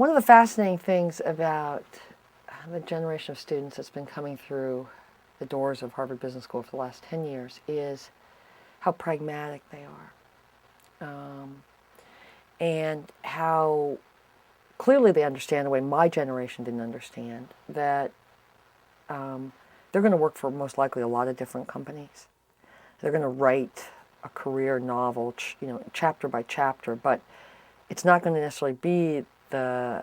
one of the fascinating things about the generation of students that's been coming through the doors of Harvard Business School for the last 10 years is how pragmatic they are. And how clearly they understand the way my generation didn't understand, that they're going to work for most likely a lot of different companies. They're going to write a career novel, chapter by chapter, but it's not going to necessarily be the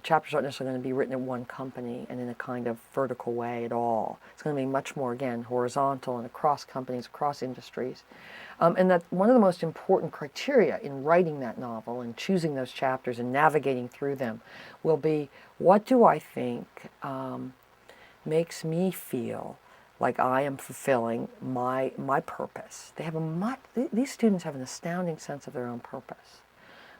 chapters aren't necessarily going to be written at one company and in a kind of vertical way at all. It's going to be much more, again, horizontal and across companies, across industries. And that one of the most important criteria in writing that novel and choosing those chapters and navigating through them will be, what do I think makes me feel like I am fulfilling my purpose? These students have an astounding sense of their own purpose.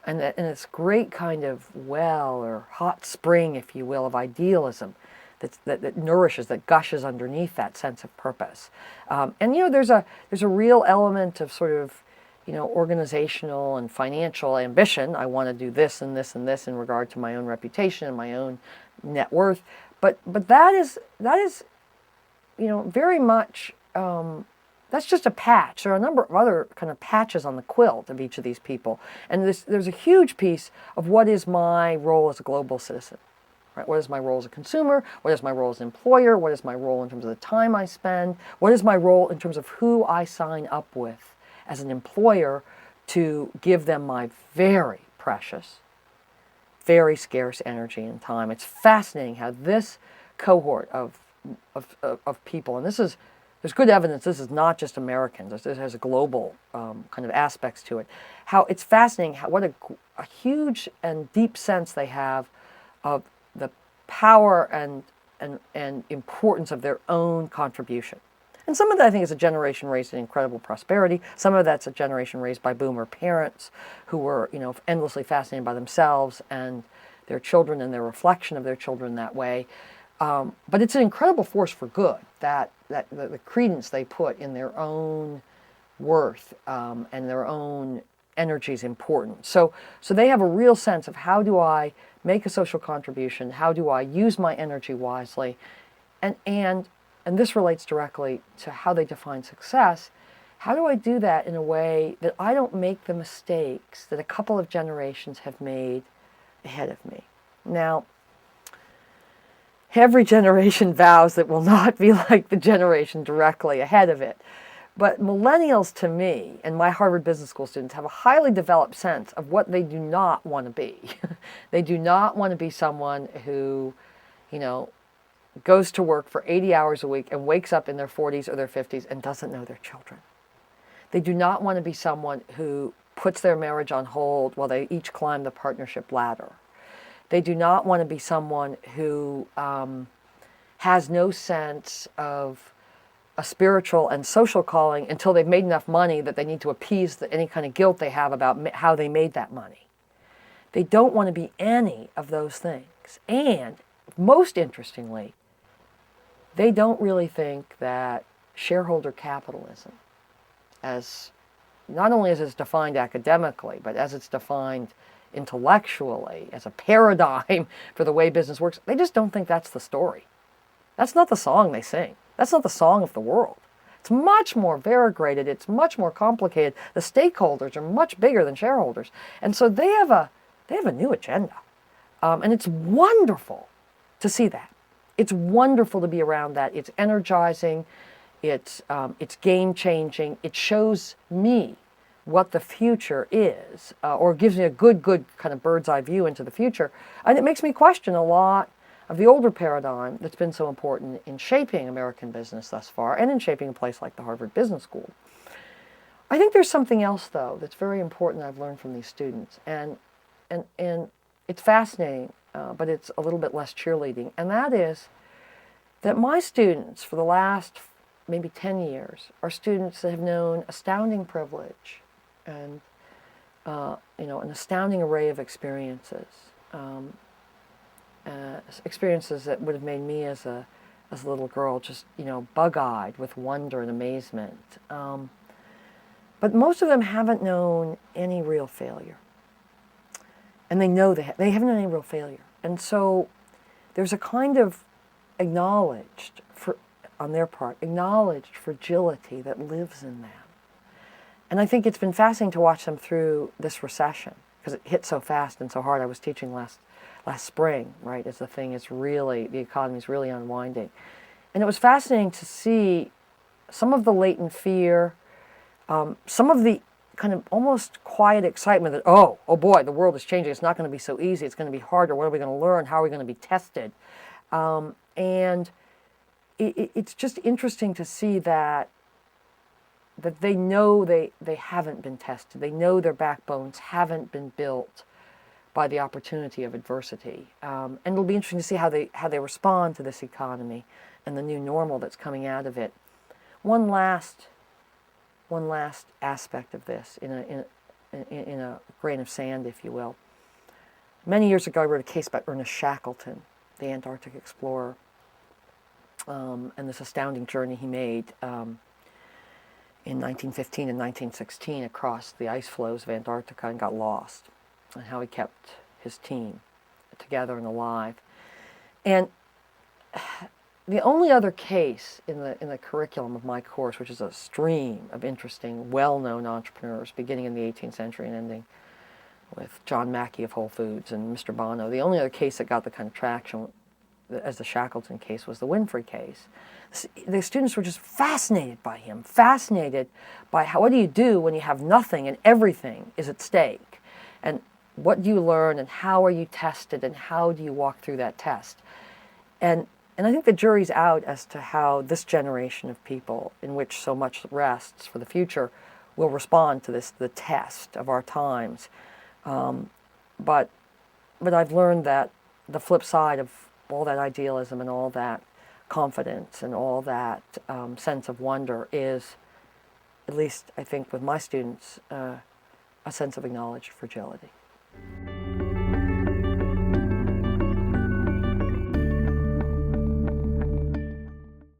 And it's great kind of well or hot spring, if you will, of idealism that nourishes, that gushes underneath that sense of purpose. And there's a real element of sort of organizational and financial ambition. I want to do this and this and this in regard to my own reputation and my own net worth. But that is very much. That's just a patch. There are a number of other kind of patches on the quilt of each of these people. And there's a huge piece of what is my role as a global citizen. Right? What is my role as a consumer? What is my role as an employer? What is my role in terms of the time I spend? What is my role in terms of who I sign up with as an employer to give them my very precious, very scarce energy and time? It's fascinating how this cohort of people, and there's good evidence this is not just Americans. This has a global kind of aspects to it. How it's fascinating what a huge and deep sense they have of the power and importance of their own contribution. And some of that, I think, is a generation raised in incredible prosperity. Some of that's a generation raised by boomer parents who were endlessly fascinated by themselves and their children and their reflection of their children that way. But it's an incredible force for good, that the credence they put in their own worth and their own energy is important. So they have a real sense of, how do I make a social contribution? How do I use my energy wisely? And this relates directly to how they define success. How do I do that in a way that I don't make the mistakes that a couple of generations have made ahead of me? Now, every generation vows that will not be like the generation directly ahead of it. But millennials, to me, and my Harvard Business School students, have a highly developed sense of what they do not want to be. They do not want to be someone who, goes to work for 80 hours a week and wakes up in their 40s or their 50s and doesn't know their children. They do not want to be someone who puts their marriage on hold while they each climb the partnership ladder. They do not want to be someone who has no sense of a spiritual and social calling until they've made enough money that they need to appease any kind of guilt they have about how they made that money. They don't want to be any of those things. And most interestingly, they don't really think that shareholder capitalism, as not only as it's defined academically, but as it's defined intellectually, as a paradigm for the way business works, they just don't think that's the story. That's not the song they sing. That's not the song of the world. It's much more variegated. It's much more complicated. The stakeholders are much bigger than shareholders. And so they have a new agenda. And it's wonderful to see that. It's wonderful to be around that. It's energizing. It's game-changing. It shows me what the future is, or gives me a good kind of bird's eye view into the future. And it makes me question a lot of the older paradigm that's been so important in shaping American business thus far, and in shaping a place like the Harvard Business School. I think there's something else, though, that's very important I've learned from these students. And it's fascinating, but it's a little bit less cheerleading. And that is that my students, for the last maybe 10 years, are students that have known astounding privilege and an astounding array of experiences, experiences that would have made me as a little girl just bug-eyed with wonder and amazement. But most of them haven't known any real failure. and they know they haven't had any real failure. And so there's a kind of acknowledged, on their part, acknowledged fragility that lives in them. And I think it's been fascinating to watch them through this recession, because it hit so fast and so hard. I was teaching last spring, right, as the economy is really unwinding. And it was fascinating to see some of the latent fear, some of the kind of almost quiet excitement that, oh boy, the world is changing. It's not going to be so easy. It's going to be harder. What are we going to learn? How are we going to be tested? And it's just interesting to see that they know they haven't been tested. They know their backbones haven't been built by the opportunity of adversity. And it'll be interesting to see how they respond to this economy and the new normal that's coming out of it. One last aspect of this, in a grain of sand, if you will. Many years ago, I wrote a case about Ernest Shackleton, the Antarctic explorer, and this astounding journey he made in 1915 and 1916 across the ice floes of Antarctica and got lost, and how he kept his team together and alive. And the only other case in the curriculum of my course, which is a stream of interesting, well-known entrepreneurs beginning in the 18th century and ending with John Mackey of Whole Foods and Mr. Bono, the only other case that got the kind of traction as the Shackleton case was the Winfrey case. The students were just fascinated by him, fascinated by what do you do when you have nothing and everything is at stake? And what do you learn and how are you tested and how do you walk through that test? And I think the jury's out as to how this generation of people, in which so much rests for the future, will respond to this, the test of our times. But I've learned that the flip side of all that idealism and all that confidence and all that sense of wonder is, at least I think with my students, a sense of acknowledged fragility.